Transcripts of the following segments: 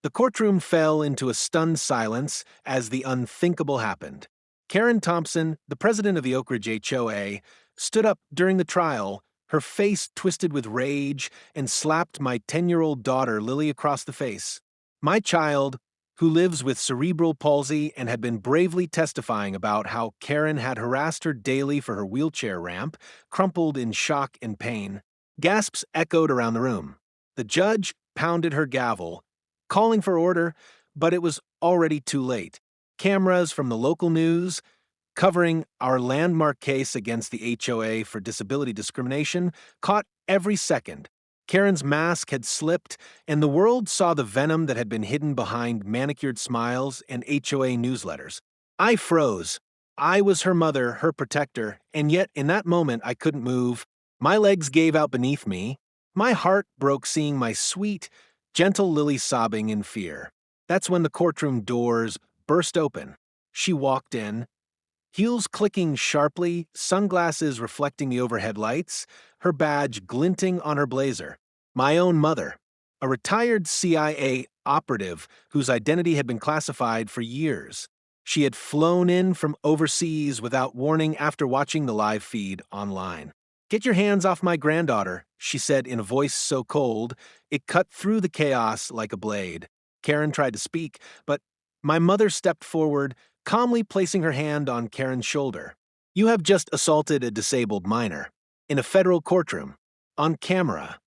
The courtroom fell into a stunned silence as the unthinkable happened. Karen Thompson, the president of the Oak Ridge HOA, stood up during the trial, her face twisted with rage, and slapped my 10-year-old daughter Lily across the face. My child, who lives with cerebral palsy and had been bravely testifying about how Karen had harassed her daily for her wheelchair ramp, crumpled in shock and pain. Gasps echoed around the room. The judge pounded her gavel, calling for order, but it was already too late. Cameras from the local news, covering our landmark case against the HOA for disability discrimination, caught every second. Karen's mask had slipped, and the world saw the venom that had been hidden behind manicured smiles and HOA newsletters. I froze. I was her mother, her protector, and yet in that moment I couldn't move. My legs gave out beneath me. My heart broke seeing my sweet, gentle Lily sobbing in fear. That's when the courtroom doors burst open. She walked in, heels clicking sharply, sunglasses reflecting the overhead lights, her badge glinting on her blazer. My own mother, a retired CIA operative whose identity had been classified for years. She had flown in from overseas without warning after watching the live feed online. "Get your hands off my granddaughter," she said in a voice so cold, it cut through the chaos like a blade. Karen tried to speak, but my mother stepped forward, calmly placing her hand on Karen's shoulder. "You have just assaulted a disabled minor. In a federal courtroom. On camera."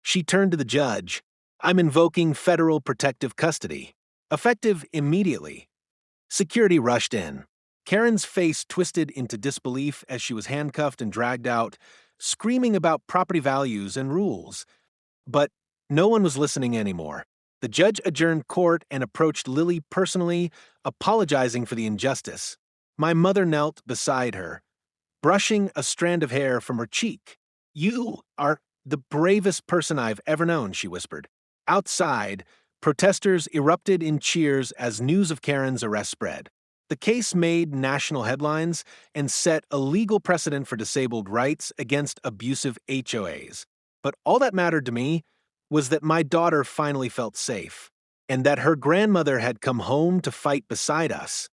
She turned to the judge. "I'm invoking federal protective custody. Effective immediately." Security rushed in. Karen's face twisted into disbelief as she was handcuffed and dragged out, screaming about property values and rules. But no one was listening anymore. The judge adjourned court and approached Lily personally, apologizing for the injustice. My mother knelt beside her, brushing a strand of hair from her cheek. "You are the bravest person I've ever known," she whispered. Outside, protesters erupted in cheers as news of Karen's arrest spread. The case made national headlines and set a legal precedent for disabled rights against abusive HOAs. But all that mattered to me was that my daughter finally felt safe, and that her grandmother had come home to fight beside us.